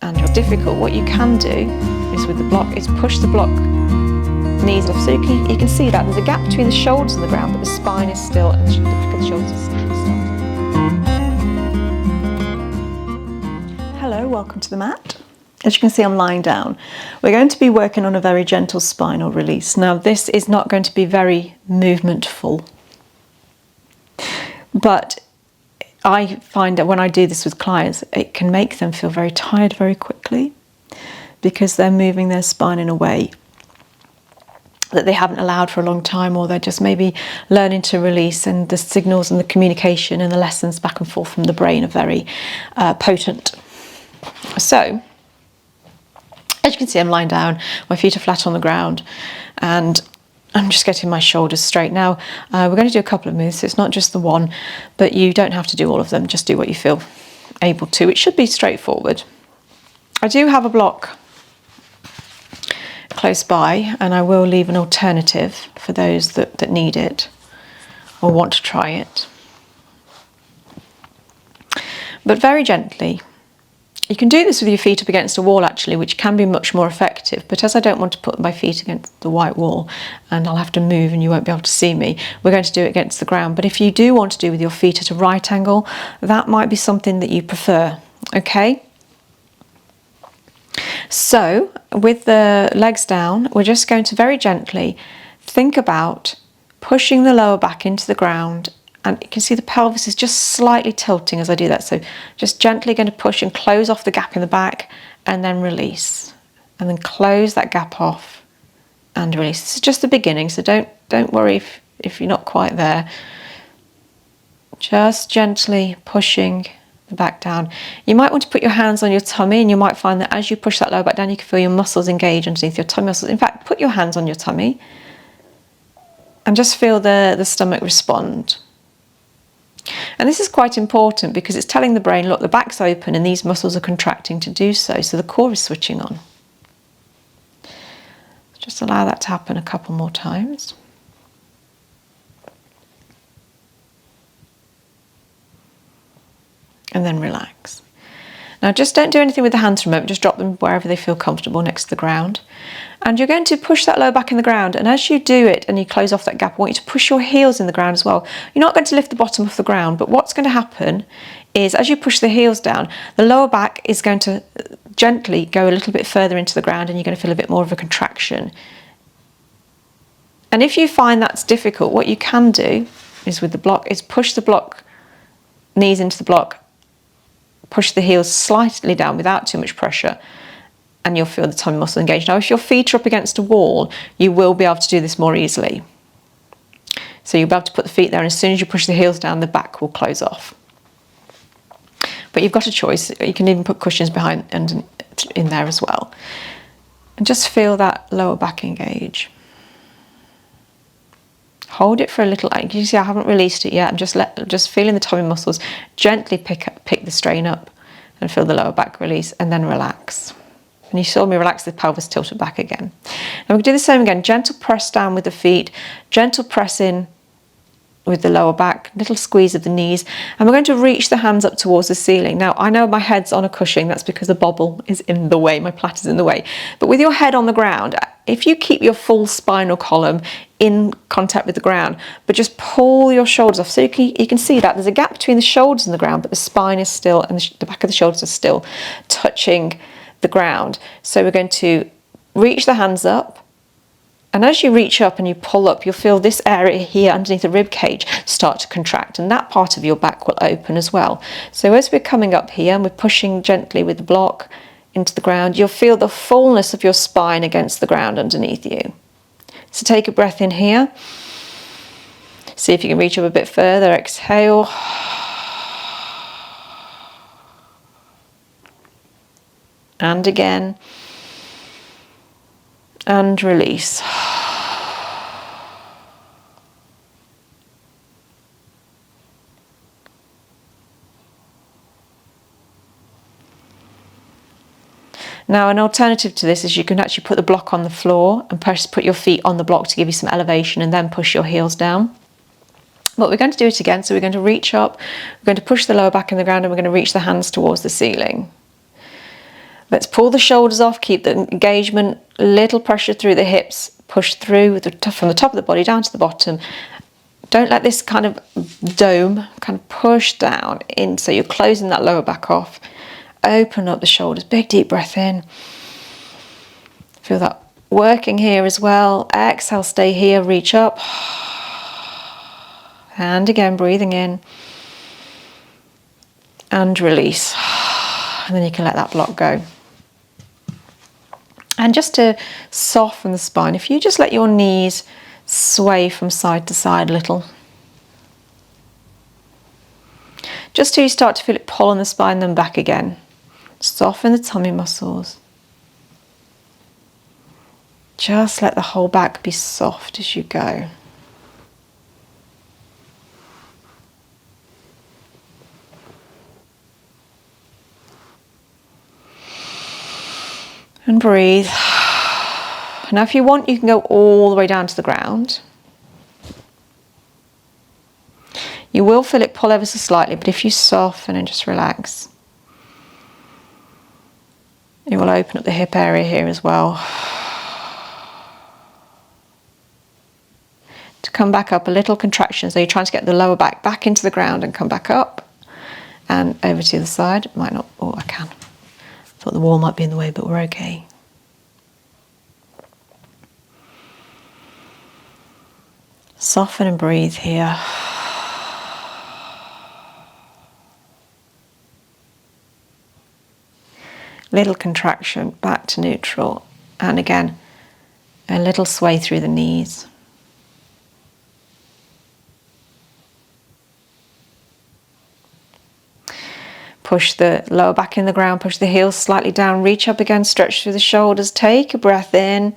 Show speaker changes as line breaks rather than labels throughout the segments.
and you're difficult, what you can do is with the block is push the block knees off. So you can see that there's a gap between the shoulders and the ground, but the spine is still and the back of the shoulders is still. Hello, welcome to the mat. As you can see, I'm lying down. We're going to be working on a very gentle spinal release. Now, this is not going to be very movementful, but I find that when I do this with clients, it can make them feel very tired very quickly because they're moving their spine in a way that they haven't allowed for a long time, or they're just maybe learning to release, and the signals and the communication and the lessons back and forth from the brain are very potent. So, as you can see, I'm lying down, my feet are flat on the ground, and I'm just getting my shoulders straight. Now, we're going to do a couple of moves, so it's not just the one, but you don't have to do all of them, just do what you feel able to. It should be straightforward. I do have a block close by, and I will leave an alternative for those that need it or want to try it. But very gently. You can do this with your feet up against a wall actually, which can be much more effective, but as I don't want to put my feet against the white wall and I'll have to move and you won't be able to see me, we're going to do it against the ground. But if you do want to do with your feet at a right angle, that might be something that you prefer, okay? So with the legs down, we're just going to very gently think about pushing the lower back into the ground. And you can see the pelvis is just slightly tilting as I do that. So just gently going to push and close off the gap in the back and then release. And then close that gap off and release. This is just the beginning, so don't worry if you're not quite there. Just gently pushing the back down. You might want to put your hands on your tummy, and you might find that as you push that lower back down, you can feel your muscles engage underneath your tummy muscles. In fact, put your hands on your tummy and just feel the stomach respond. And this is quite important because it's telling the brain, look, the back's open and these muscles are contracting to do so, so the core is switching on. Just allow that to happen a couple more times. And then relax. Now just don't do anything with the hands for a moment, just drop them wherever they feel comfortable next to the ground. And you're going to push that lower back in the ground, and as you do it and you close off that gap, I want you to push your heels in the ground as well. You're not going to lift the bottom off the ground, but what's going to happen is as you push the heels down, the lower back is going to gently go a little bit further into the ground, and you're going to feel a bit more of a contraction. And if you find that's difficult, what you can do is with the block is push the block knees into the block, push the heels slightly down without too much pressure, and you'll feel the tummy muscle engaged. Now, if your feet are up against a wall, you will be able to do this more easily. So you'll be able to put the feet there, and as soon as you push the heels down, the back will close off. But you've got a choice. You can even put cushions behind and in there as well. And just feel that lower back engage. Hold it for a little. You can see I haven't released it yet. I'm just feeling the tummy muscles. Gently pick the strain up and feel the lower back release, and then relax. And you saw me relax the pelvis tilted back again. Now we're going to do the same again. Gentle press down with the feet, gentle press in with the lower back, little squeeze of the knees, and we're going to reach the hands up towards the ceiling. Now I know my head's on a cushion, that's because the bobble is in the way, my plait is in the way. But with your head on the ground, if you keep your full spinal column in contact with the ground, but just pull your shoulders off, so you can see that there's a gap between the shoulders and the ground, but the spine is still, and the back of the shoulders are still touching the ground. So we're going to reach the hands up, and as you reach up and you pull up, you'll feel this area here underneath the rib cage start to contract, and that part of your back will open as well. So as we're coming up here and we're pushing gently with the block into the ground, you'll feel the fullness of your spine against the ground underneath you. So take a breath in here. See if you can reach up a bit further. Exhale. And again. And release. Now, an alternative to this is you can actually put the block on the floor and put your feet on the block to give you some elevation, and then push your heels down. But we're going to do it again. So we're going to reach up, we're going to push the lower back in the ground, and we're going to reach the hands towards the ceiling. Let's pull the shoulders off, keep the engagement, little pressure through the hips, push through from the top of the body down to the bottom. Don't let this kind of dome kind of push down in, so you're closing that lower back off. Open up the shoulders, big deep breath in. Feel that working here as well. Exhale, stay here, reach up. And again, breathing in. And release. And then you can let that block go. And just to soften the spine, if you just let your knees sway from side to side a little. Just till you start to feel it pull on the spine, then back again. Soften the tummy muscles. Just let the whole back be soft as you go. And breathe. Now if you want, you can go all the way down to the ground. You will feel it pull ever so slightly, but if you soften and just relax, it will open up the hip area here as well. To come back up, a little contraction, so you're trying to get the lower back into the ground and come back up and over to the side. Might not, oh I can. Thought the wall might be in the way, but we're okay. Soften and breathe here. Little contraction, back to neutral. And again, a little sway through the knees. Push the lower back in the ground, push the heels slightly down, reach up again, stretch through the shoulders, take a breath in.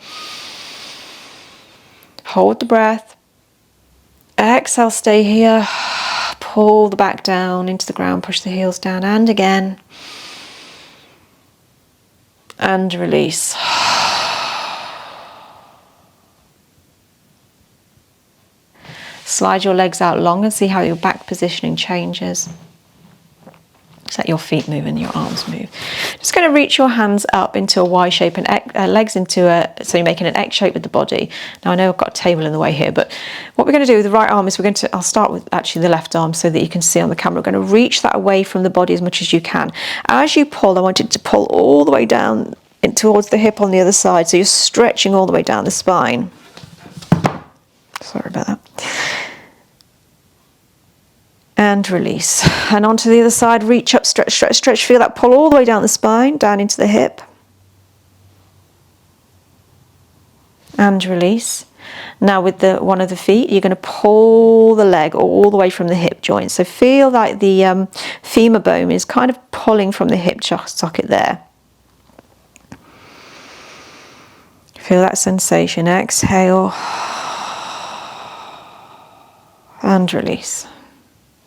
Hold the breath. Exhale, stay here. Pull the back down into the ground, push the heels down, and again. And release. Slide your legs out long and see how your back positioning changes. Just let your feet move and your arms move. Just going to reach your hands up into a Y shape and legs into so you're making an X shape with the body. Now I know I've got a table in the way here, but what we're going to do with the right arm is I'll start with actually the left arm so that you can see on the camera. We're going to reach that away from the body as much as you can. As you pull, I want you to pull all the way down towards the hip on the other side, so you're stretching all the way down the spine. Sorry about that. And release. And onto the other side, reach up, stretch, stretch, stretch. Feel that pull all the way down the spine, down into the hip. And release. Now with one of the feet, you're going to pull the leg all the way from the hip joint. So feel like the femur bone is kind of pulling from the hip socket there. Feel that sensation. Exhale. And release.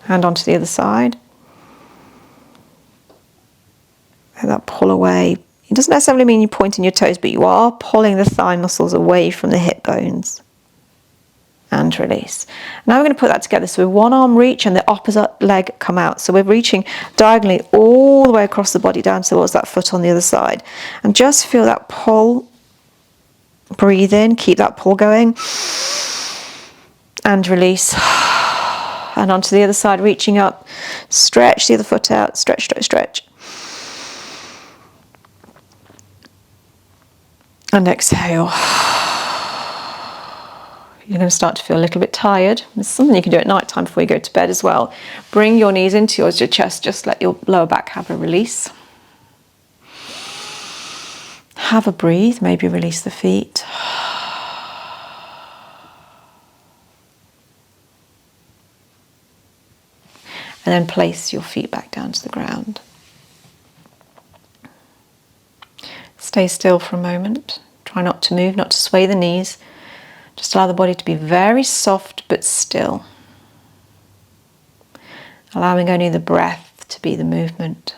And onto the other side. Let that pull away. It doesn't necessarily mean you're pointing your toes, but you are pulling the thigh muscles away from the hip bones. And release. Now we're going to put that together. So with one arm reach and the opposite leg come out. So we're reaching diagonally all the way across the body down towards that foot on the other side. And just feel that pull. Breathe in, keep that pull going. And release. And onto the other side, reaching up, stretch the other foot out, stretch, stretch, stretch. And exhale. You're going to start to feel a little bit tired. It's something you can do at night time before you go to bed as well. Bring your knees into your chest, just let your lower back have a release. Have a breathe, maybe release the feet. And then place your feet back down to the ground. Stay still for a moment. Try not to move, not to sway the knees. Just allow the body to be very soft but still. Allowing only the breath to be the movement.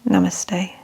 Namaste.